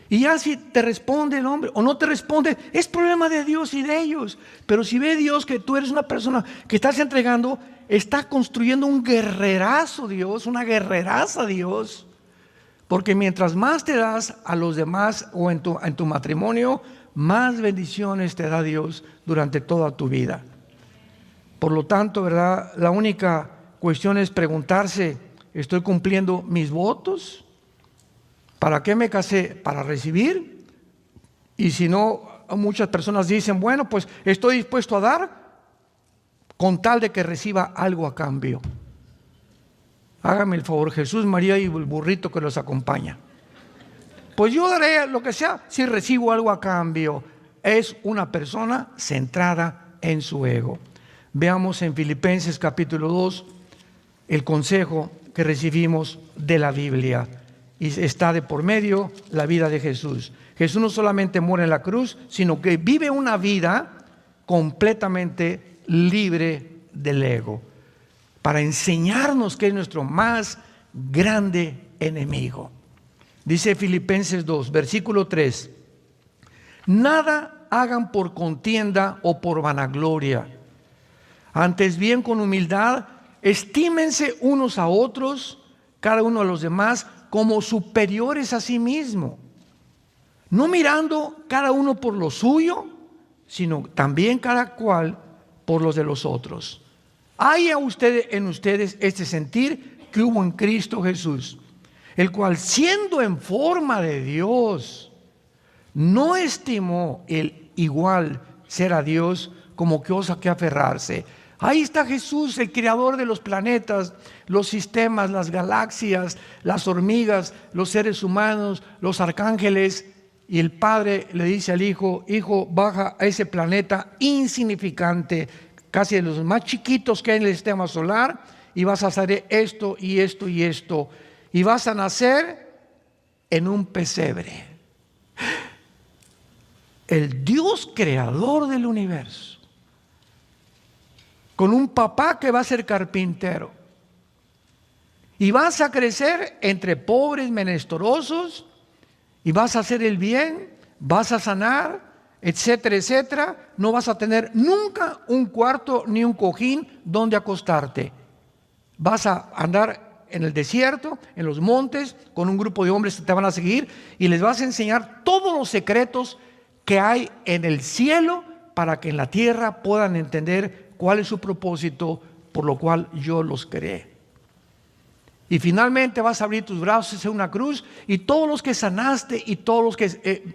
S1: Y ya si te responde el hombre o no te responde, es problema de Dios y de ellos. Pero si ve Dios que tú eres una persona que estás entregando, está construyendo un guerrerazo Dios, una guerreraza Dios. Porque mientras más te das a los demás o en tu matrimonio, más bendiciones te da Dios durante toda tu vida. Por lo tanto, ¿verdad? La única cuestión es preguntarse, ¿estoy cumpliendo mis votos? ¿Para qué me casé? ¿Para recibir? Y si no, muchas personas dicen, bueno, pues estoy dispuesto a dar con tal de que reciba algo a cambio. Hágame el favor, Jesús, María y el burrito que los acompaña. Pues yo daré lo que sea si recibo algo a cambio. Es una persona centrada en su ego. Veamos en Filipenses capítulo 2 el consejo que recibimos de la Biblia. Y está de por medio la vida de Jesús. Jesús no solamente muere en la cruz, sino que vive una vida completamente libre del ego, para enseñarnos que es nuestro más grande enemigo. Dice Filipenses 2, versículo 3: nada hagan por contienda o por vanagloria, antes bien con humildad estímense unos a otros, cada uno a los demás, como superiores a sí mismo, no mirando cada uno por lo suyo, sino también cada cual por los de los otros. Hay en ustedes este sentir que hubo en Cristo Jesús, el cual, siendo en forma de Dios, no estimó el igual ser a Dios como cosa que aferrarse. Ahí está Jesús, el creador de los planetas, los sistemas, las galaxias, las hormigas, los seres humanos, los arcángeles. Y el Padre le dice al Hijo: Hijo, baja a ese planeta insignificante, casi de los más chiquitos que hay en el sistema solar, y vas a hacer esto y esto y esto. Y vas a nacer en un pesebre. El Dios creador del universo, con un papá que va a ser carpintero. Y vas a crecer entre pobres, menesterosos, y vas a hacer el bien, vas a sanar, etcétera, etcétera. No vas a tener nunca un cuarto ni un cojín donde acostarte. Vas a andar en el desierto, en los montes, con un grupo de hombres que te van a seguir, y les vas a enseñar todos los secretos que hay en el cielo, para que en la tierra puedan entender cuál es su propósito, por lo cual yo los creé. Y finalmente vas a abrir tus brazos hacia una cruz, y todos los que sanaste y todos los que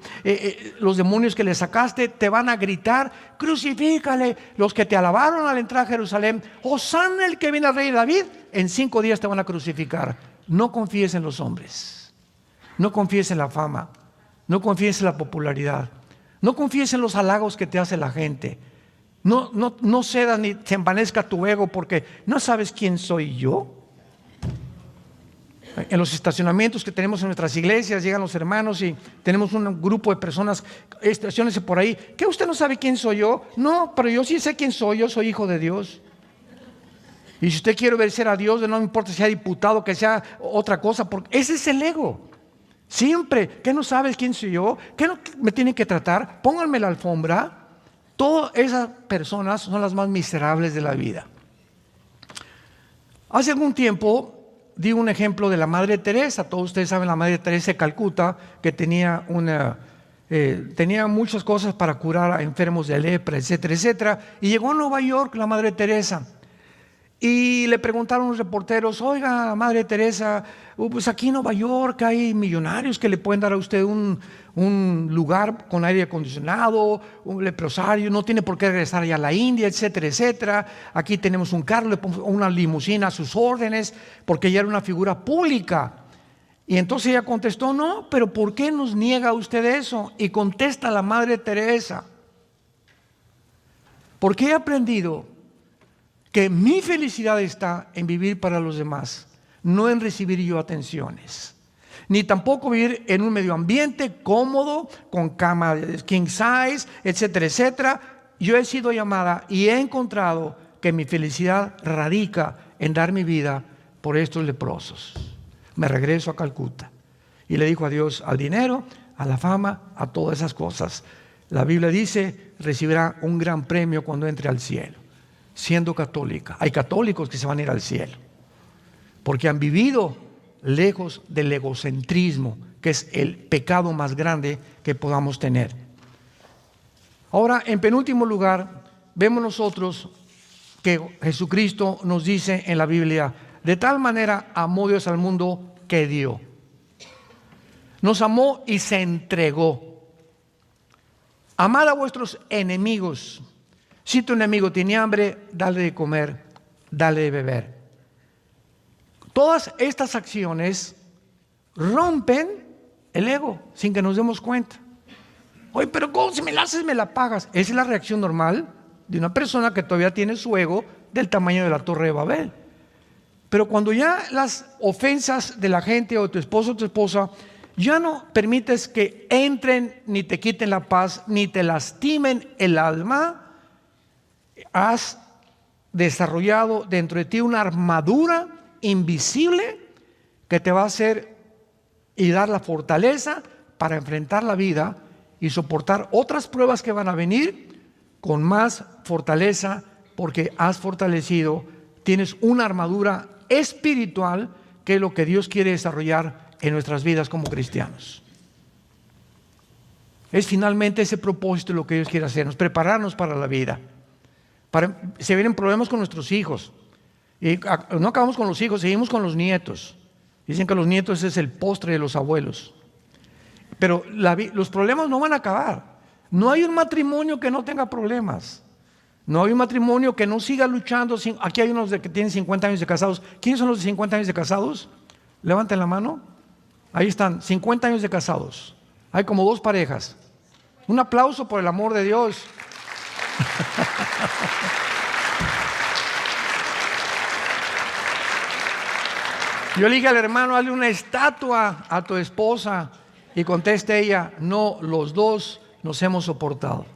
S1: los demonios que le sacaste te van a gritar: crucifícale. Los que te alabaron al entrar a Jerusalén: Hosana el que viene al rey David, en 5 días te van a crucificar. No confíes en los hombres, no confíes en la fama, no confíes en la popularidad, no confíes en los halagos que te hace la gente. No cedas ni se envanezca tu ego, porque no sabes quién soy yo. En los estacionamientos que tenemos en nuestras iglesias llegan los hermanos y tenemos un grupo de personas, estaciónense por ahí. ¿Qué, usted no sabe quién soy yo? No, pero yo sí sé quién soy. Yo soy hijo de Dios. Y si usted quiere obedecer a Dios, no me importa si sea diputado, que sea otra cosa, porque ese es el ego. Siempre, ¿qué no sabes quién soy yo? ¿Qué no me tienen que tratar? Pónganme la alfombra. Todas esas personas son las más miserables de la vida. Hace algún tiempo di un ejemplo de la Madre Teresa. Todos ustedes saben la Madre Teresa de Calcuta, que tenía muchas cosas para curar a enfermos de lepra, etcétera, etcétera. Y llegó a Nueva York la Madre Teresa. Y le preguntaron los reporteros: oiga, Madre Teresa, pues aquí en Nueva York hay millonarios que le pueden dar a usted un lugar con aire acondicionado, un leprosario, no tiene por qué regresar allá a la India, etcétera, etcétera. Aquí tenemos un carro, le ponemos una limusina a sus órdenes, porque ella era una figura pública. Y entonces ella contestó: no, pero ¿por qué nos niega usted eso? Y contesta la Madre Teresa: porque he aprendido que mi felicidad está en vivir para los demás, no en recibir yo atenciones, ni tampoco vivir en un medio ambiente cómodo, con cama king size, etcétera, etcétera. Yo he sido llamada y he encontrado que mi felicidad radica en dar mi vida por estos leprosos. Me regreso a Calcuta. Y le dijo adiós al dinero, a la fama, a todas esas cosas. La Biblia dice: recibirá un gran premio cuando entre al cielo. Siendo católica. Hay católicos que se van a ir al cielo porque han vivido lejos del egocentrismo, que es el pecado más grande que podamos tener. Ahora, en penúltimo lugar, vemos nosotros que Jesucristo nos dice en la Biblia: de tal manera amó Dios al mundo que dio. Nos amó y se entregó. Amad a vuestros enemigos. Si tu enemigo tiene hambre, dale de comer, dale de beber. Todas estas acciones rompen el ego sin que nos demos cuenta. Oye, pero ¿cómo? Si me la haces, me la pagas. Esa es la reacción normal de una persona que todavía tiene su ego del tamaño de la Torre de Babel. Pero cuando ya las ofensas de la gente, o tu esposo o tu esposa, ya no permites que entren, ni te quiten la paz, ni te lastimen el alma, has desarrollado dentro de ti una armadura invisible que te va a hacer y dar la fortaleza para enfrentar la vida y soportar otras pruebas que van a venir con más fortaleza, porque has fortalecido, tienes una armadura espiritual, que es lo que Dios quiere desarrollar en nuestras vidas como cristianos. Es finalmente ese propósito lo que Dios quiere hacernos, prepararnos para la vida. Se vienen problemas con nuestros hijos, y no acabamos con los hijos, seguimos con los nietos. Dicen que los nietos es el postre de los abuelos, pero los problemas no van a acabar. No hay un matrimonio que no tenga problemas, no hay un matrimonio que no siga luchando. Aquí hay unos que tienen 50 años de casados. ¿Quiénes son los de 50 años de casados? Levanten la mano. Ahí están, 50 años de casados. Hay como 2 parejas. Un aplauso, por el amor de Dios. Yo le dije al hermano: hazle una estatua a tu esposa. Y conteste ella: no, los dos nos hemos soportado.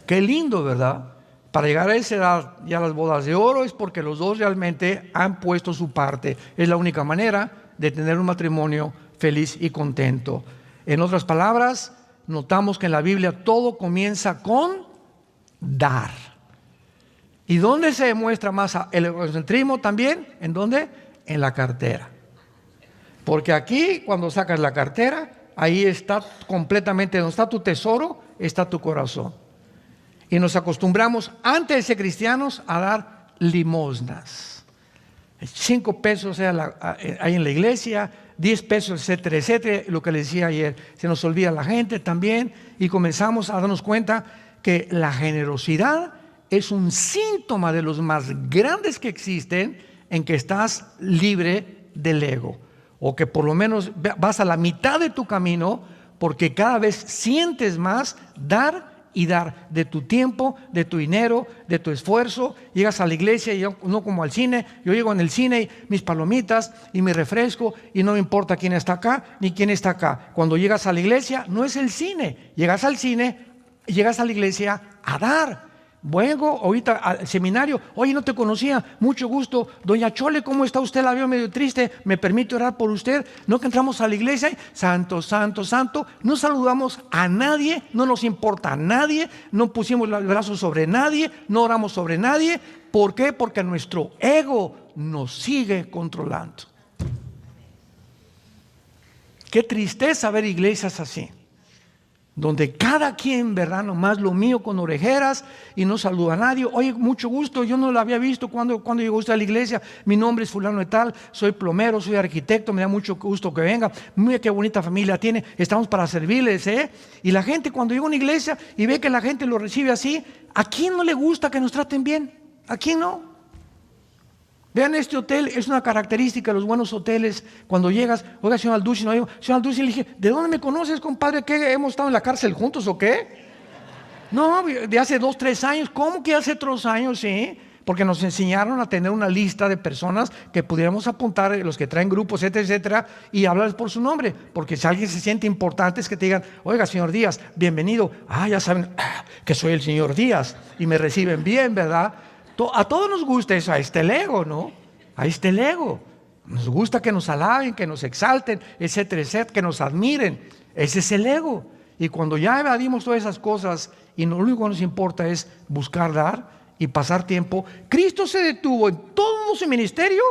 S1: Qué lindo, ¿verdad? Para llegar a esa edad, ya las bodas de oro, es porque los dos realmente han puesto su parte. Es la única manera de tener un matrimonio feliz y contento. En otras palabras, notamos que en la Biblia todo comienza con dar. ¿Y dónde se demuestra más el egocentrismo también? ¿En dónde? En la cartera. Porque aquí, cuando sacas la cartera, ahí está completamente, donde está tu tesoro, está tu corazón. Y nos acostumbramos, antes de ser cristianos, a dar limosnas. 5 pesos hay en la iglesia, 10 pesos, etcétera, etcétera. Lo que les decía ayer, se nos olvida la gente también, y comenzamos a darnos cuenta que la generosidad es un síntoma de los más grandes que existen, en que estás libre del ego, o que por lo menos vas a la mitad de tu camino, porque cada vez sientes más dar y dar de tu tiempo, de tu dinero, de tu esfuerzo. Llegas a la iglesia, y yo, no como al cine, yo llego en el cine, mis palomitas y mi refresco, y no me importa quién está acá ni quién está acá. Cuando llegas a la iglesia, no es el cine, llegas al cine, llegas a la iglesia a dar. Vengo ahorita al seminario: oye, no te conocía, mucho gusto, doña Chole, ¿cómo está usted? La veo medio triste, ¿me permite orar por usted? No, que entramos a la iglesia y santo, santo, santo, no saludamos a nadie, no nos importa a nadie, no pusimos los brazos sobre nadie, no oramos sobre nadie. ¿Por qué? Porque nuestro ego nos sigue controlando. Qué tristeza ver iglesias así, donde cada quien, ¿verdad? Nomás lo mío con orejeras y no saluda a nadie. Oye, mucho gusto, yo no la había visto cuando llegó usted a la iglesia. Mi nombre es fulano de tal, soy plomero, soy arquitecto, me da mucho gusto que venga. Mira qué bonita familia tiene, estamos para servirles, ¿eh? Y la gente cuando llega a una iglesia y ve que la gente lo recibe así, ¿a quién no le gusta que nos traten bien? ¿A quién no? Vean, este hotel es una característica de los buenos hoteles. Cuando llegas, oiga, señor Alducin, no, señor Alducin, le dije, ¿de dónde me conoces, compadre? ¿Qué, hemos estado en la cárcel juntos o qué? No, de hace 2, 3 años. ¿Cómo que hace 3 años? Sí, porque nos enseñaron a tener una lista de personas que pudiéramos apuntar, los que traen grupos, etcétera, etcétera, y hablarles por su nombre. Porque si alguien se siente importante, es que te digan, oiga, señor Díaz, bienvenido. Ya saben que soy el señor Díaz y me reciben bien, ¿verdad? A todos nos gusta eso, a este ego, ¿no? A este ego. Nos gusta que nos alaben, que nos exalten, etcétera, etcétera, que nos admiren. Ese es el ego. Y cuando ya evadimos todas esas cosas y lo único que nos importa es buscar dar y pasar tiempo, Cristo se detuvo en todo su ministerio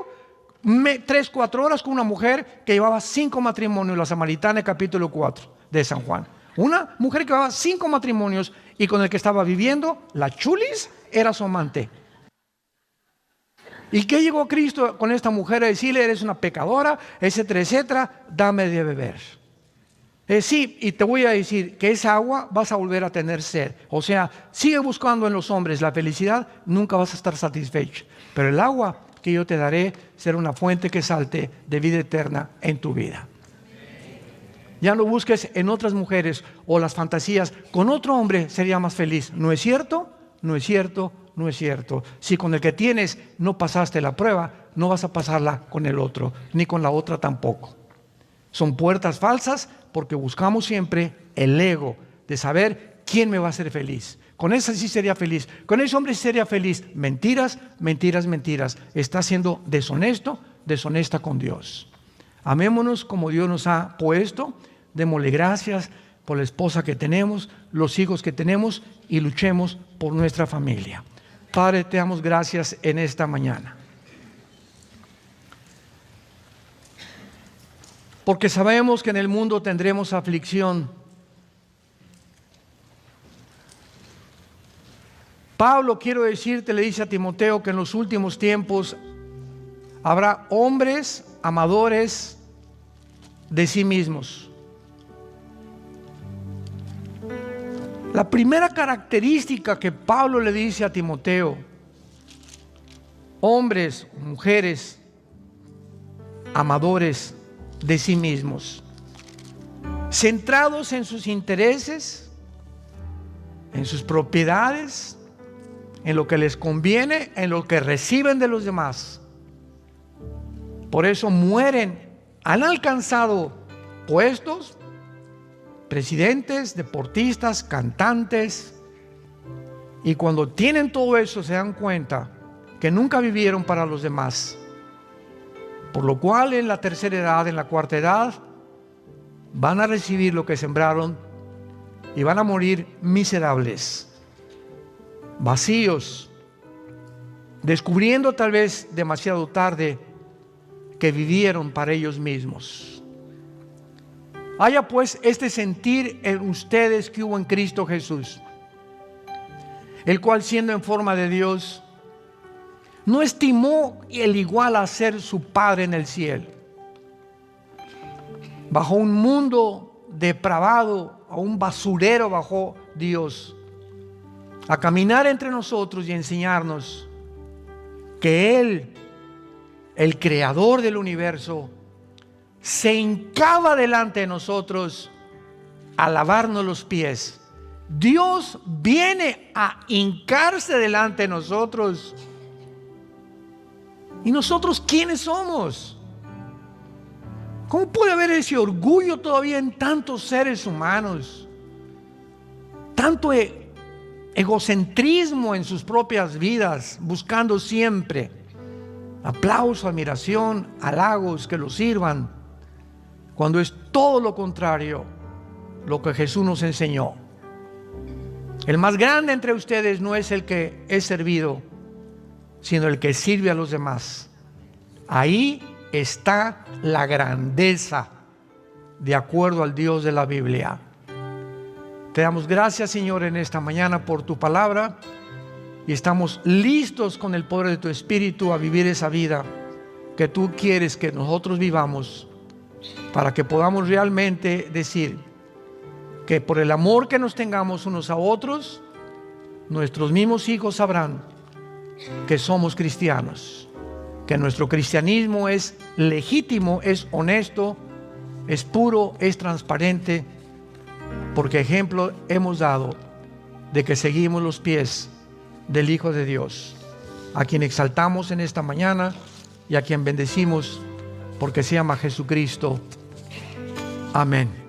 S1: 3, 4 horas con una mujer que llevaba 5 matrimonios, la samaritana, capítulo 4 de San Juan. Una mujer que llevaba 5 matrimonios y con el que estaba viviendo, la chulis, era su amante. ¿Y qué llegó Cristo con esta mujer a decirle? Eres una pecadora, etcétera, etcétera, dame de beber. Sí, y te voy a decir que esa agua vas a volver a tener sed. O sea, sigue buscando en los hombres la felicidad, nunca vas a estar satisfecho. Pero el agua que yo te daré será una fuente que salte de vida eterna en tu vida. Ya no busques en otras mujeres o las fantasías. Con otro hombre sería más feliz. ¿No es cierto? No es cierto. No es cierto. Si con el que tienes no pasaste la prueba, no vas a pasarla con el otro, ni con la otra tampoco. Son puertas falsas porque buscamos siempre el ego de saber quién me va a hacer feliz. Con esa sí sería feliz, con ese hombre sí sería feliz. Mentiras, mentiras, mentiras. Está siendo deshonesto, deshonesta con Dios. Amémonos como Dios nos ha puesto, démosle gracias por la esposa que tenemos, los hijos que tenemos y luchemos por nuestra familia. Padre, te damos gracias en esta mañana. Porque sabemos que en el mundo tendremos aflicción. Pablo, quiero decirte, le dice a Timoteo que en los últimos tiempos habrá hombres amadores de sí mismos. La primera característica que Pablo le dice a Timoteo, hombres, mujeres, amadores de sí mismos, centrados en sus intereses, en sus propiedades, en lo que les conviene, en lo que reciben de los demás. Por eso mueren, han alcanzado puestos, presidentes, deportistas, cantantes, y cuando tienen todo eso se dan cuenta que nunca vivieron para los demás, por lo cual en la tercera edad, en la cuarta edad, van a recibir lo que sembraron y van a morir miserables, vacíos, descubriendo tal vez demasiado tarde que vivieron para ellos mismos. Haya pues este sentir en ustedes que hubo en Cristo Jesús, el cual siendo en forma de Dios, no estimó el igual a ser su Padre en el cielo. Bajo un mundo depravado, a un basurero bajó Dios a caminar entre nosotros y enseñarnos que Él, el creador del universo, se hincaba delante de nosotros a lavarnos los pies. Dios viene a hincarse delante de nosotros. ¿Y nosotros quiénes somos? ¿Cómo puede haber ese orgullo todavía en tantos seres humanos? Tanto egocentrismo en sus propias vidas, buscando siempre aplauso, admiración, halagos que los sirvan, cuando es todo lo contrario lo que Jesús nos enseñó. El más grande entre ustedes no es el que es servido, sino el que sirve a los demás. Ahí está la grandeza de acuerdo al Dios de la Biblia. Te damos gracias, Señor, en esta mañana por tu palabra, y estamos listos con el poder de tu Espíritu a vivir esa vida que tú quieres que nosotros vivamos, para que podamos realmente decir que por el amor que nos tengamos unos a otros, nuestros mismos hijos sabrán que somos cristianos, que nuestro cristianismo es legítimo, es honesto, es puro, es transparente, porque ejemplo hemos dado de que seguimos los pies del Hijo de Dios, a quien exaltamos en esta mañana y a quien bendecimos porque se llama Jesucristo. Amén.